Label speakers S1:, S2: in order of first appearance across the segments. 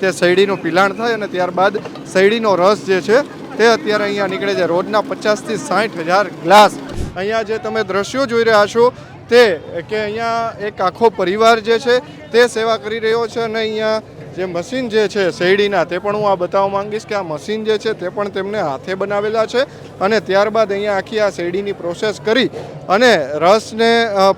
S1: તે શેરડીનું પિલાણ થાય અને ત્યારબાદ શેરડીનો રસ જે છે તે અત્યારે અહીંયા નીકળે છે. રોજના 50,000 થી 60,000 ગ્લાસ. અહીંયા જે તમે દ્રશ્યો જોઈ રહ્યા છો તે કે અહીંયા એક આખો પરિવાર જે છે તે સેવા કરી રહ્યો છે અને અહીંયા જે મશીન જે છે શેરડીના તે પણ હું આ બતાવવા માંગીશ કે આ મશીન જે છે તે પણ તેમને હાથે બનાવેલા છે અને ત્યારબાદ અહીંયા આખી આ શેરડીની પ્રોસેસ કરી અને રસને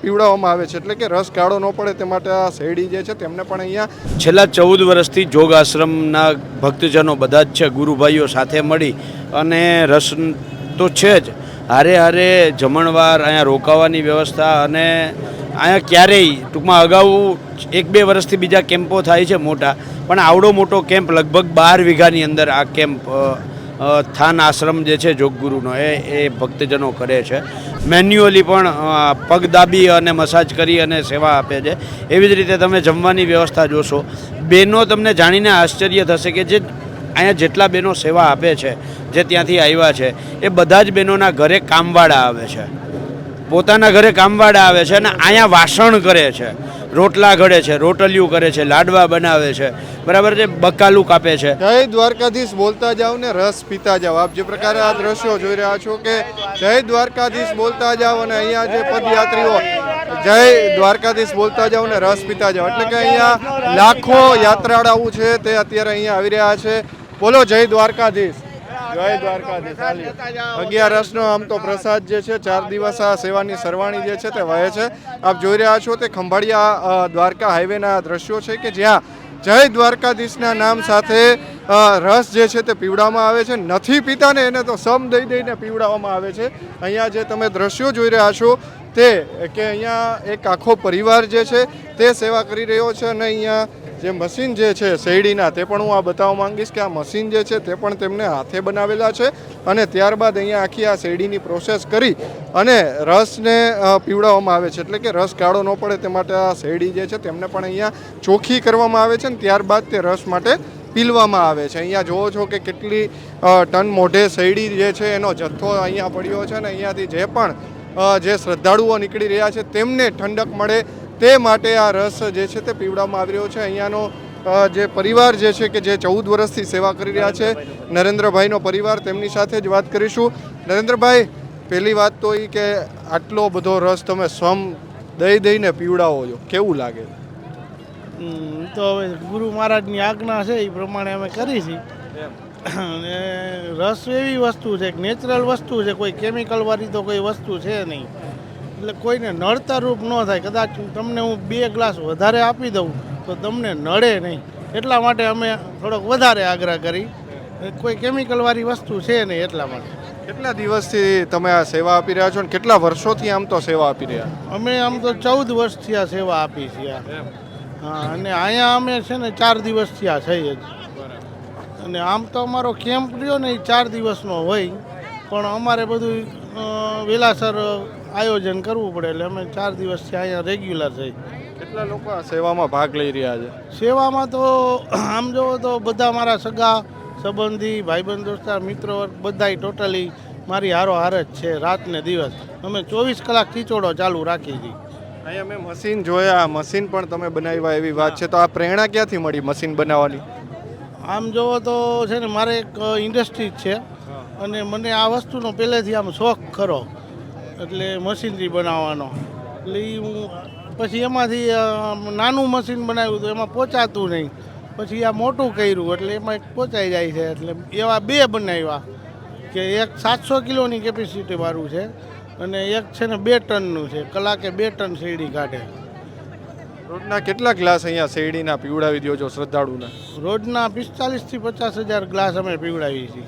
S1: પીવડાવવામાં આવે છે. એટલે કે રસ કાળો ન પડે તે માટે આ શેરડી જે છે તેમને પણ અહીંયા
S2: છેલ્લા 14 વર્ષથી જોગ આશ્રમના ભક્તજનો બધા જ છે, ગુરુભાઈઓ સાથે મળી અને રસ તો છે જ, હારે હારે જમણવાર, અહીંયા રોકાવાની વ્યવસ્થા અને અહીંયા ક્યારેય ટૂંકમાં અગાઉ 1-2 વર્ષથી બીજા કેમ્પો થાય છે મોટા, પણ આવડો મોટો કેમ્પ લગભગ 12 વીઘાની અંદર આ કેમ્પ થાન આશ્રમ જે છે જોગગુરુનો એ ભક્તજનો કરે છે. મેન્યુઅલી પણ પગ દાબી અને મસાજ કરી અને સેવા આપે છે. એવી જ રીતે તમે જમવાની વ્યવસ્થા જોશો. બહેનો તમને જાણીને આશ્ચર્ય થશે કે જે અહીંયા જેટલા બહેનો સેવા આપે છે, જે ત્યાંથી આવ્યા છે, એ બધા જ બહેનોના ઘરે કામવાળા આવે છે, પોતાના ઘરે કામવાળા આવે છે અને અહીંયા વાસણ કરે છે, રોટલા ઘડે છે, રોટલિયું કરે છે, લાડવા બનાવે છે, બરાબર છે, બકાલું કાપે છે.
S1: જય દ્વારકાધીશ બોલતા જાઓ ને રસ પીતા જાઓ. આપ જે પ્રકારે આ દ્રશ્યો જોઈ રહ્યા છો કે જય દ્વારકાધીશ બોલતા જાઓ અને અહીંયા જે પદયાત્રીઓ જય દ્વારકાધીશ બોલતા જાઓ ને રસ પીતા જાઓ. એટલે કે અહીંયા લાખો યાત્રાળુઓ છે તે અત્યારે અહીંયા આવી રહ્યા છે. બોલો જય દ્વારકાધીશ. જય દ્વારકાધીશ. 11 આમ તો પ્રસાદ જે છે 4 દિવસ આ સેવાની સરવાણી જે છે તે વહે છે. આપ જોઈ રહ્યા છો તે ખંભાળિયા દ્વારકા હાઈવેના દ્રશ્યો છે કે જ્યાં જય દ્વારકાધીશના નામ સાથે રસ જે છે તે પીવડાવવામાં આવે છે. નથી પીતા ને એને તો સમ દઈ દઈને પીવડાવવામાં આવે છે. અહીંયા જે તમે દ્રશ્યો જોઈ રહ્યા છો તે કે અહીંયા એક આખો પરિવાર જે છે તે સેવા કરી રહ્યો છે અને અહીંયા જે મશીન જે છે શેરડીના તે પણ હું આ બતાવવા માંગીશ કે આ મશીન જે છે તે પણ તેમને હાથે બનાવેલા છે અને ત્યારબાદ અહીંયા આખી આ શેરડીની પ્રોસેસ કરી અને રસને પીવડાવવામાં આવે છે. એટલે કે રસ કાળો ન પડે તે માટે આ શેરડી જે છે તેમને પણ અહીંયા ચોખ્ખી કરવામાં આવે છે અને ત્યારબાદ તે રસ માટે પીલવામાં આવે છે. અહીંયા જોવો છો કે કેટલી ટન મોઢે શેરડી જે છે એનો જથ્થો અહીંયા પડ્યો છે અને અહીંયાથી જે પણ જે શ્રદ્ધાળુઓ નીકળી રહ્યા છે તેમને ઠંડક મળે તે માટે આ રસ જે છે તે પીવડાવવામાં આવી રહ્યો છે. અહીંયાનો જે પરિવાર જે છે કે જે 14 વર્ષથી સેવા કરી રહ્યા છે, નરેન્દ્રભાઈનો પરિવાર, તેમની સાથે જ વાત કરીશું. નરેન્દ્રભાઈ, પહેલી વાત તો એ કે આટલો બધો રસ તમે સમ દઈને પીવડાવો છો, કેવું લાગે?
S3: તો હવે ગુરુ મહારાજની આજ્ઞા છે એ પ્રમાણે અમે કરી છીએ. અને રસ એવી વસ્તુ છે, નેચરલ વસ્તુ છે, કોઈ કેમિકલ વાળી તો કોઈ વસ્તુ છે નહીં, એટલે કોઈને નડતર રૂપ ન થાય. કદાચ તમને હું 2 ગ્લાસ વધારે આપી દઉં તો તમને નડે નહીં, એટલા માટે અમે થોડોક વધારે આગ્રહ કરી. કોઈ કેમિકલવાળી વસ્તુ છે નહીં એટલા માટે.
S1: કેટલા દિવસથી તમે આ સેવા આપી રહ્યા છો અને કેટલા વર્ષોથી આમ તો સેવા આપી રહ્યા?
S3: અમે આમ તો 14 વર્ષથી આ સેવા આપી છીએ. હા, અને અહીંયા અમે છે ને 4 દિવસથી આ થઈ જ. અને આમ તો અમારો કેમ્પ રહ્યો ને એ 4 દિવસનો હોય, પણ અમારે બધું વેલાસર આયોજન કરવું પડે એટલે અમે 4 દિવસથી અહીંયા રેગ્યુલર થઈ.
S1: કેટલા લોકો આ સેવામાં ભાગ લઈ રહ્યા છે?
S3: સેવામાં તો આમ જોવો તો બધા મારા સગા સંબંધી, ભાઈબંધ, દોસ્તાર, મિત્રો બધાય ટોટલી મારી હારો હાર જ છે. રાત ને દિવસ અમે 24 કલાક ખીચોડો ચાલુ રાખી હતી.
S1: અહીંયા મેં મશીન જોયા, મશીન પણ તમે બનાવ્યા એવી વાત છે, તો આ પ્રેરણા ક્યાંથી મળી મશીન બનાવવાની?
S3: આમ જોવો તો છે ને મારે એક ઇન્ડસ્ટ્રી છે અને મને આ વસ્તુનો પહેલેથી આમ શોખ ખરો, એટલે મશીનરી બનાવવાનો. એટલે હું પછી એમાંથી નાનું મશીન બનાવ્યું તો એમાં પહોંચાતું નહીં, પછી આ મોટું કર્યું એટલે એમાં પહોંચાઈ જાય છે. એટલે એવા 2 બનાવ્યા કે એક 700 કિલોની કેપેસિટી વાળું છે અને એક છે ને 2 ટનનું છે, કલાકે 2 ટન શેરડી કાઢે.
S1: રોજના કેટલા ગ્લાસ અહીંયા શેરડીના પીવડાવી દો છો શ્રદ્ધાળુના?
S3: રોજના 45,000 થી 50,000 ગ્લાસ અમે પીવડાવીએ છીએ.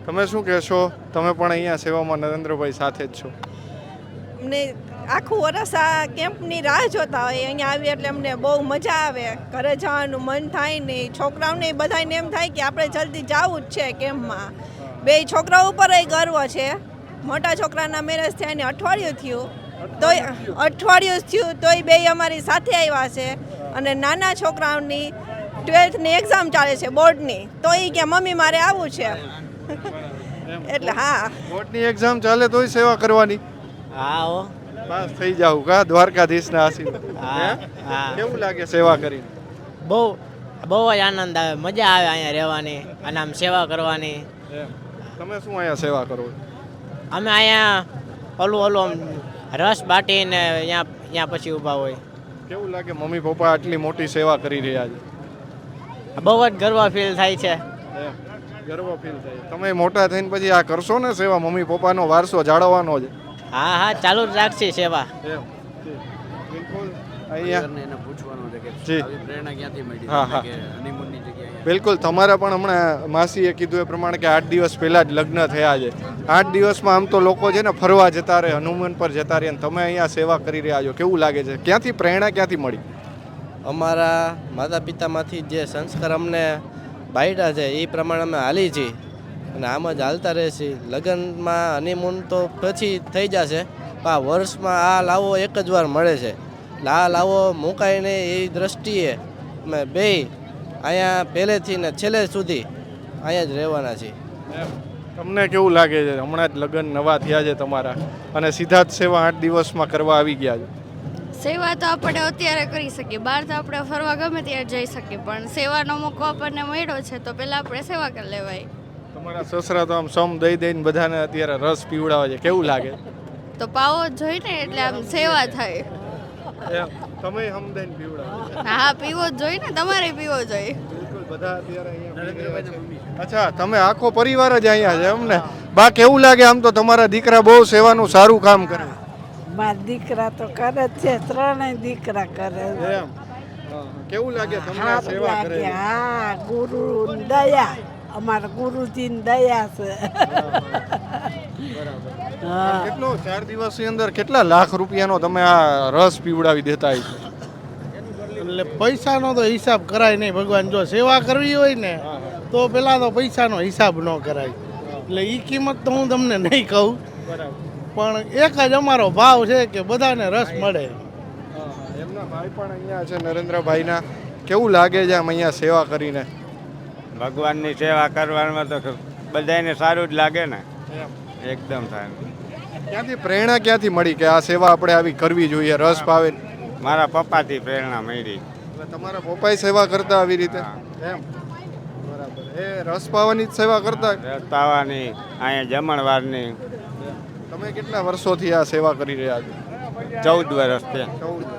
S1: તમે શું કહેશો? તમે પણ અહીંયા સેવામાં નરેન્દ્રભાઈ સાથે જ છો.
S4: અમને આખું વરસ આ કેમ્પની રાહ જોતા હોય, અહીંયા આવીએ એટલે અમને બહુ મજા આવે. ઘરે જવાનું મન થાય નહીં, છોકરાઓને બધાને એમ થાય કે આપણે જલ્દી જવું જ છે કેમ્પમાં. 2 છોકરાઓ ઉપર ગર્વ છે. મોટા છોકરાના મેરેજ થયા ને અઠવાડિયું થયું તોય 2 અમારી સાથે આવ્યા છે. અને નાના છોકરાઓની 12થની એક્ઝામ ચાલે છે બોર્ડની, તો એ કે મમ્મી મારે આવવું છે. એટલે હા,
S1: બોર્ડની એક્ઝામ ચાલે તોય સેવા કરવાની?
S3: હા,
S1: પાસ થઈ જાવ કા દ્વારકાધીશના આશીર્વાદ. કેવું લાગે સેવા કરીને?
S5: બહુ બહુ જ આનંદ આવે, મજા આવે અહીંયા રહેવાની અને આમ સેવા કરવાની.
S1: તમે શું અહીંયા સેવા કરો?
S5: અમે અહીંયા ઓલું ઓલું આમ રસ બાટીને અહીંયા પછી ઊભા હોય.
S1: કેવું લાગે મમ્મી પપ્પા આટલી મોટી સેવા કરી રહ્યા છે?
S5: બહુ જ ગર્વ ફીલ થાય છે.
S1: ગર્વ ફીલ થાય. તમે મોટા થઈને પછી આ કરશો ને સેવા? મમ્મી પપ્પાનો વારસો જાળવવાનો છે.
S5: હા હા, ચાલુ જ રાખશે સેવા.
S1: બિલકુલ. અહીંયા
S2: એને પૂછવાનું છે કે
S1: જી.
S2: આવી પ્રેરણા ક્યાંથી મળી
S1: હા, હા.
S2: કે હનીમૂનની જગ્યાએ
S1: બિલકુલ. તમારા પણ હમણાં માસીએ કીધું એ પ્રમાણે કે 8 દિવસ પહેલા જ લગ્ન થયા છે. 8 દિવસમાં આમ તો લોકો છે ને ફરવા જતા રહે, હનુમાન પર જતા રહે, અને તમે અહીંયા સેવા કરી રહ્યા છો. કેવું લાગે છે? ક્યાંથી પ્રેરણા ક્યાંથી મળી?
S6: અમારા માતા પિતામાંથી જે સંસ્કાર અમને બાયડા છે એ પ્રમાણે અમે હાલી છીએ અને આમ જ હાલતા રહે છીએ. લગ્નમાં હનીમૂન તો પછી થઈ જશે, પણ આ વર્ષમાં આ લાવો એક જ વાર મળે છે. એટલે આ લાવો મુકાય નહીં એ દ્રષ્ટિએ અમે બે અહીંયા પહેલેથી ને છેલ્લે સુધી અહીંયા જ રહેવાના છીએ.
S1: તમને કેવું લાગે છે? હમણાં જ લગ્ન નવા થયા છે તમારા, અને સીધા જ સેવા 8 દિવસમાં કરવા આવી ગયા છે.
S7: સેવા તો આપણે અત્યારે કરી શકીએ, બહાર તો આપણે ફરવા ગમે ત્યારે જઈ શકીએ, પણ સેવાનો મોકો આપણને મળ્યો છે તો પહેલાં આપણે સેવા કરી લેવાય.
S1: તમારા સસરા તો આમ સમ દઈ દઈને બધાને અત્યારે રસ પીવડાવે છે. કેવું લાગે?
S7: તો પાવો જ જોઈએ ને, એટલે આમ સેવા થાય.
S1: તમે હમ દઈને પીવડાવો?
S7: હા, પીવો જ જોઈએ ને, તમારે પીવો જોઈએ.
S1: બિલકુલ. બધા અત્યારે અહીંયા પી રહ્યા છે. અચ્છા, તમે આખો પરિવાર જ અહીંયા છે એમ ને? બા, કેવું લાગે? આમ તો તમારા દીકરા બહુ સેવાનું સારું કામ કરે.
S8: મારા દીકરા તો કરે જ છે, ત્રણેય દીકરા કરે છે.
S1: એમ? કેવું લાગે તમને સેવા કરે છે?
S8: હા, ગુરુ દયા, અમારા ગુરુજીની દયા છે. હા.
S1: કેટલો 4 દિવસની અંદર કેટલા લાખ રૂપિયાનો તમે આ રસ પીવડાવી દેતા છો?
S3: એટલે પૈસાનો તો હિસાબ કરાય નહીં ભગવાન. જો સેવા કરવી હોય ને તો પેલા તો પૈસાનો હિસાબ ન કરાય. એટલે એ કિંમત તો હું તમને નહીં કહું, પણ એક જ અમારો ભાવ છે કે બધાને રસ મળે.
S1: એમના ભાઈ પણ અહીંયા છે, નરેન્દ્રભાઈના. કેવું લાગે છે આમ અહીંયા સેવા કરીને?
S9: ભગવાનની સેવા કરવામાં તો બધાને સારું જ લાગે ને, એકદમ સારું.
S1: ક્યાંથી પ્રેરણા ક્યાંથી મળી કે આ સેવા આપણે આવી કરવી જોઈએ? રસ પાવે?
S9: મારા પપ્પાથી પ્રેરણા મળી.
S1: એટલે તમારા પપ્પાએ સેવા કરતા આવી રીતે? એમ? બરાબર. એ રસ પાવાની જ સેવા કરતા?
S9: રસ્તાવાની, અહીંયા જમણવારની.
S1: તમે કેટલા વર્ષોથી આ સેવા કરી રહ્યા છો?
S9: 14 વર્ષથી.
S1: 14.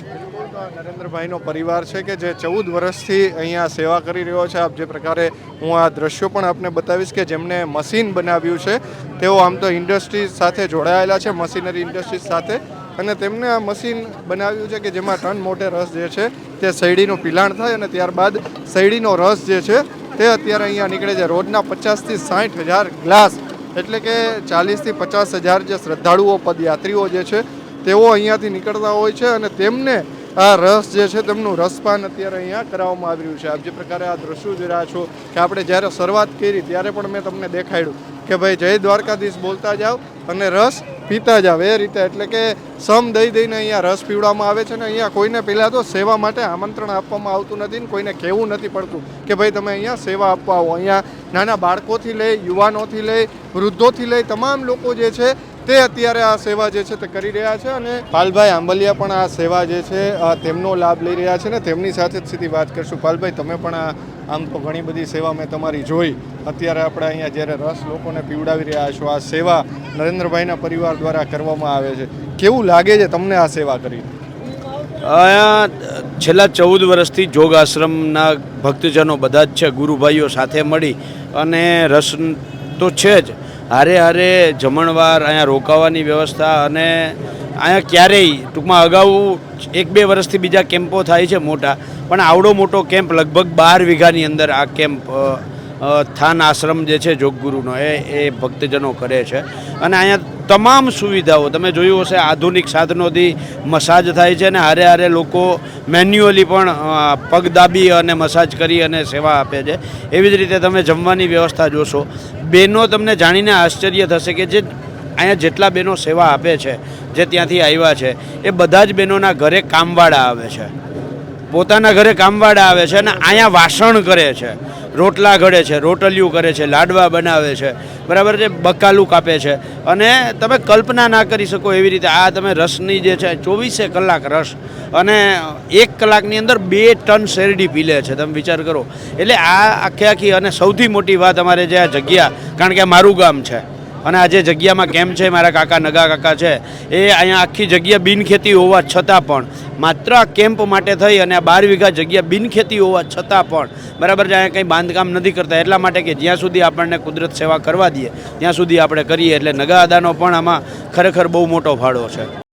S1: બિલકુલ. તો આ નરેન્દ્રભાઈનો પરિવાર છે કે જે 14 વર્ષથી અહીંયા સેવા કરી રહ્યો છે. આપ જે પ્રકારે હું આ દ્રશ્યો પણ આપને બતાવીશ કે જેમને મશીન બનાવ્યું છે, તેઓ આમ તો ઇન્ડસ્ટ્રી સાથે જોડાયેલા છે, મશીનરી ઇન્ડસ્ટ્રી સાથે, અને તેમને આ મશીન બનાવ્યું છે કે જેમાં ટન મોટે રસ જે છે તે શેરડીનું પિલાણ થાય અને ત્યારબાદ શેરડીનો રસ જે છે તે અત્યારે અહીંયા નીકળે છે. રોજના 50 થી 60 હજાર ગ્લાસ, એટલે કે 40 થી 50 હજાર જે શ્રદ્ધાળુઓ પદયાત્રીઓ જે છે તેઓ અહીંયાથી નીકળતા હોય છે, અને તેમને આ રસ જે છે તેમનું રસપાન અત્યારે અહીંયા કરાવવામાં આવી રહ્યું છે. આપ જે પ્રકારે આ દ્રશ્યો જોઈ રહ્યા છો કે આપણે જ્યારે શરૂઆત કરી ત્યારે પણ મેં તમને દેખાડ્યું કે ભાઈ જય દ્વારકાધીશ બોલતા જાઓ અને રસ પીતા જાવ એ રીતે. એટલે કે સમ દઈ દઈને અહીંયા રસ પીવડાવવામાં આવે છે, ને અહીંયા કોઈને પહેલાં તો સેવા માટે આમંત્રણ આપવામાં આવતું નથી ને કોઈને કહેવું નથી પડતું કે ભાઈ તમે અહીંયા સેવા આપવા આવો. અહીંયા નાના બાળકોથી લઈ, યુવાનોથી લઈ, વૃદ્ધોથી લઈ તમામ લોકો જે છે તે અત્યારે આ સેવા જે છે તે કરી રહ્યા છે. અને પાલભાઈ આંબલિયા પણ આ સેવા જે છે તેમનો લાભ લઈ રહ્યા છે, ને તેમની સાથે જ સીધી વાત કરશું. પાલભાઈ, તમે પણ આમ તો ઘણી બધી સેવા મેં તમારી જોઈ. અત્યારે આપણે અહીંયા જ્યારે રસ લોકોને પીવડાવી રહ્યા છો, આ સેવા નરેન્દ્રભાઈના પરિવાર દ્વારા કરવામાં આવે છે. કેવું લાગે છે તમને આ સેવા કરી?
S2: અહીંયા છેલ્લા 14 વર્ષથી જોગ આશ્રમના ભક્તજનો બધા જ છે, ગુરુભાઈઓ સાથે મળી અને રસ તો છે જ, હારે હારે જમણવાર, અહીંયા રોકાવાની વ્યવસ્થા, અને અહીંયા ક્યારેય ટૂંકમાં અગાઉ 1-2 વર્ષથી બીજા કેમ્પો થાય છે મોટા, પણ આવડો મોટો કેમ્પ લગભગ 12 વીઘાની અંદર આ કેમ્પ થાન આશ્રમ જે છે જોગગુરુનો એ ભક્તજનો કરે છે. અને અહીંયા તમામ સુવિધાઓ તમે જોયું હશે, આધુનિક સાધનોથી મસાજ થાય છે, અને હારે હારે લોકો મેન્યુઅલી પણ પગ દાબી અને મસાજ કરી અને સેવા આપે છે. એવી જ રીતે તમે જમવાની વ્યવસ્થા જોશો. બહેનો તમને જાણીને આશ્ચર્ય થશે કે જે અહીંયા જેટલા બહેનો સેવા આપે છે, જે ત્યાંથી આવ્યા છે, એ બધા જ બહેનોના ઘરે કામવાળા આવે છે, પોતાના ઘરે કામવાળા આવે છે અને અહીંયા વાસણ કરે છે. રોટલા ઘડે છે, રોટલિયું કરે છે, લાડવા બનાવે છે, બરાબર છે, બકાલું કાપે છે. અને તમે કલ્પના ના કરી શકો એવી રીતે આ તમે રસની જે છે 24 કલાક રસ, અને 1 કલાકની અંદર 2 ટન શેરડી પી લે છે. તમે વિચાર કરો. એટલે આ આખી અને સૌથી મોટી વાત અમારે જે આ જગ્યા, કારણ કે આ મારું ગામ છે અને આ જે જગ્યામાં કેમ્પ છે મારા કાકા નગા કાકા છે એ અહીંયા આખી જગ્યા બિનખેતી હોવા છતાં પણ માત્ર આ કેમ્પ માટે થઈ અને આ 12 વીઘા જગ્યા બિનખેતી હોવા છતાં પણ બરાબર છે, અહીંયા કંઈ બાંધકામ નથી કરતા. એટલા માટે કે જ્યાં સુધી આપણને કુદરત સેવા કરવા દઈએ ત્યાં સુધી આપણે કરીએ. એટલે નગા અદાનો પણ આમાં ખરેખર બહુ મોટો ફાળો છે.